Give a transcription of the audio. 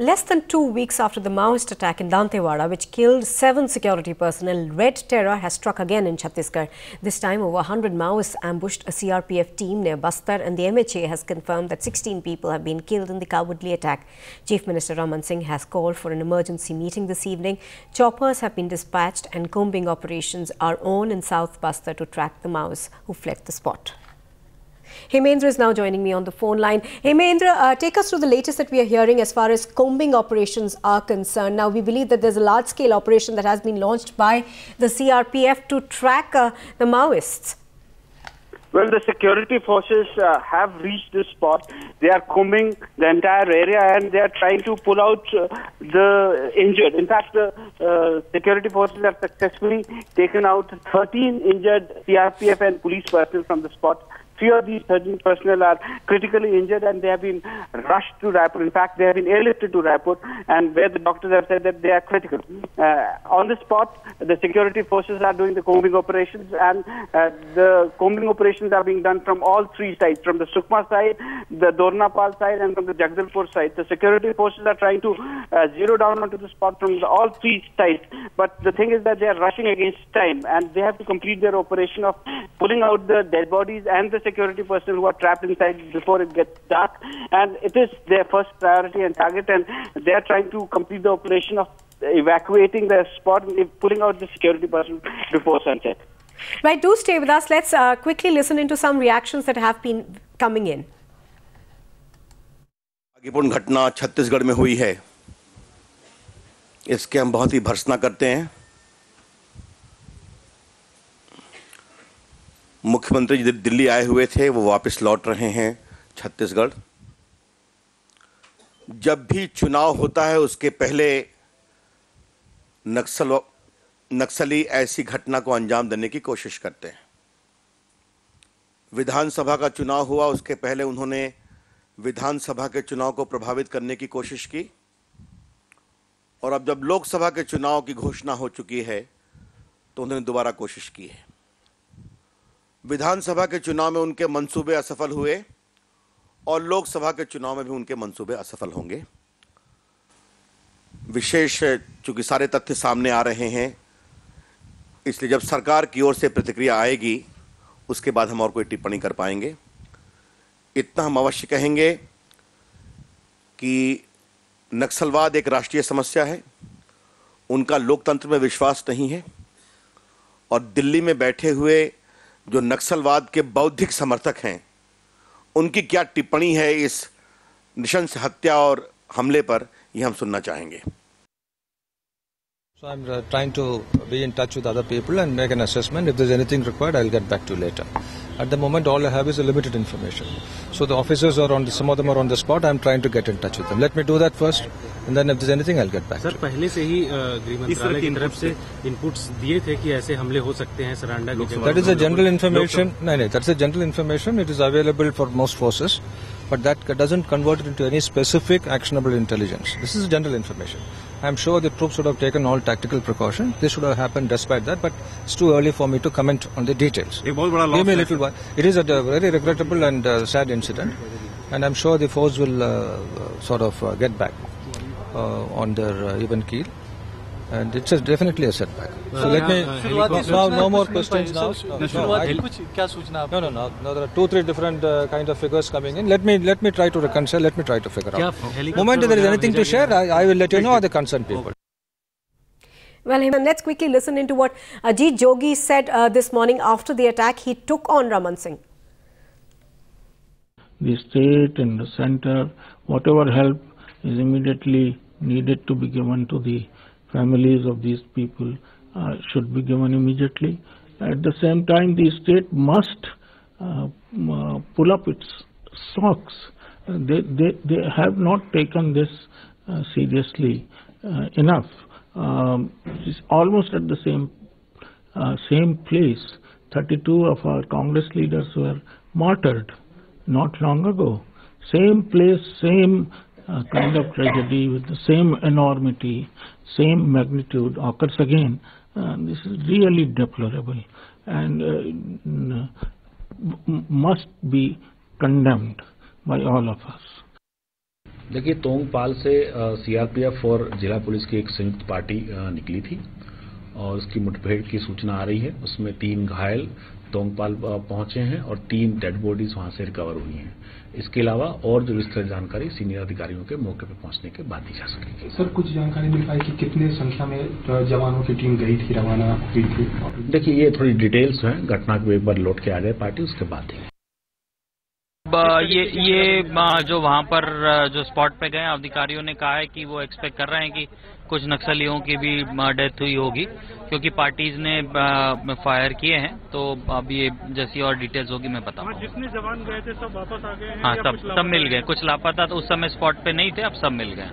Less than 2 weeks after the Maoist attack in Dantewada, which killed 7 security personnel, red terror has struck again in Chhattisgarh. This time, over 100 Maoists ambushed a CRPF team near Bastar, and the MHA has confirmed that 16 people have been killed in the cowardly attack. Chief Minister Raman Singh has called for an emergency meeting this evening. Choppers have been dispatched and combing operations are on in South Bastar to track the Maoists who fled the spot. Hemendra is now joining me on the phone line. Hemendra, take us through the latest that we are hearing as far as combing operations are concerned. Now, we believe that there's a large-scale operation that has been launched by the CRPF to track the Maoists. Well, the security forces have reached this spot. They are combing the entire area and they are trying to pull out the injured. In fact, the security forces have successfully taken out 13 injured CRPF and police personnel from the spot. Few of these 13 personnel are critically injured and they have been rushed to Raipur. In fact, they have been airlifted to Raipur, and where the doctors have said that they are critical. On the spot, the security forces are doing the combing operations, and the combing operations are being done from all three sides, from the Sukma side, the Dornapal side, and from the Jagdalpur side. The security forces are trying to zero down onto the spot from all three sides. But the thing is that they are rushing against time, and they have to complete their operation of pulling out the dead bodies and the security personnel who are trapped inside before it gets dark, and it is their first priority and target, and they are trying to complete the operation of evacuating the spot and pulling out the security personnel before sunset. Right, do stay with us. Let's quickly listen into some reactions that have been coming in. आगेपूर्ण घटना छत्तीसगढ़ में हुई है, इसके हम बहुत ही भर्त्सना करते हैं। मुख्यमंत्री जी दिल्ली आए हुए थे, वो वापस लौट रहे हैं छत्तीसगढ़। जब भी चुनाव होता है उसके पहले नक्सली ऐसी घटना को अंजाम देने की कोशिश करते हैं। विधानसभा का चुनाव हुआ, उसके पहले उन्होंने विधानसभा के चुनाव को प्रभावित करने की कोशिश की, और अब जब लोकसभा के चुनाव की घोषणा हो चुकी है तो उन्होंने दोबारा कोशिश की है। विधानसभा के चुनाव में उनके मंसूबे असफल हुए और लोकसभा के चुनाव में भी उनके मंसूबे असफल होंगे। विशेष चूंकि सारे तथ्य सामने आ रहे हैं, इसलिए जब सरकार की ओर से प्रतिक्रिया आएगी उसके बाद हम और कोई टिप्पणी कर पाएंगे। इतना हम अवश्य कहेंगे कि नक्सलवाद एक राष्ट्रीय समस्या है, उनका लोकतंत्र में विश्वास नहीं है, और दिल्ली में बैठे हुए जो नक्सलवाद के बौद्धिक समर्थक हैं उनकी क्या टिप्पणी है इस नृशंस हत्या और हमले पर, यह हम सुनना चाहेंगे। So I'm trying to be in touch with other people and make an assessment. If there's anything required, I'll get back to you later. At the moment, all I have is a limited information. So the officers are some of them are on the spot. I'm trying to get in touch with them. Let me do that first, and then if there's anything, I'll get back. Sir, पहले से ही गृह मंत्रालय की तरफ से inputs दिए थे कि ऐसे हमले हो सकते हैं सरांडा की जगह। That is a general information. No, that's a general information. It is available for most forces, but that doesn't convert it into any specific actionable intelligence. This is general information. I'm sure the troops would have taken all tactical precautions. This should have happened despite that, but it's too early for me to comment on the details. Give me a little while. It is a very regrettable and sad incident, and I'm sure the force will sort of get back on their even keel. And it's definitely a setback. So let me no more questions now. No, there are 2-3 different kind of figures coming in. Let me try to reconcile. Let me try to figure out. The moment there is anything to share, I will let you know, the concerned people. Well, let's quickly listen into what Ajit Jogi said this morning after the attack. He took on Raman Singh. The state and the center, whatever help is immediately needed to be given to the families of these people should be given immediately. At the same time, the state must pull up its socks. They have not taken this seriously enough. It's almost at the same place. 32 of our Congress leaders were martyred not long ago. Same place, same kind of tragedy with the same enormity, same magnitude occurs again. This is really deplorable and must be condemned by all of us. देखिए, तोंगपाल से CRPF और जिला police की एक संयुक्त party निकली थी और उसकी मुठभेड़ की सूचना आ रही है। उसमें 3 घायल तोंगपाल पहुंचे हैं और 3 डेड बॉडीज वहां से रिकवर हुई हैं। इसके अलावा और जो विस्तृत जानकारी सीनियर अधिकारियों के मौके पर पहुंचने के बाद दी जा सकेगी। सर, कुछ जानकारी मिल पाई कि कितने संख्या में जवानों की टीम गई थी, रवाना हुई थी? देखिए, ये थोड़ी डिटेल्स हैं, घटना को एक बार लौट के आ जाए पार्टी, उसके बाद देंगे। ये जो वहां पर जो स्पॉट पे गए अधिकारियों ने कहा है कि वो एक्सपेक्ट कर रहे हैं कि कुछ नक्सलियों की भी डेथ हुई होगी, क्योंकि पार्टीज ने फायर किए हैं। तो अब ये जैसी और डिटेल्स होगी मैं बताऊंगा। जितने जवान गए थे सब वापस आ गए हैं? हाँ, सब मिल गए। कुछ लापता तो उस समय स्पॉट पे नहीं थे, अब सब मिल गए।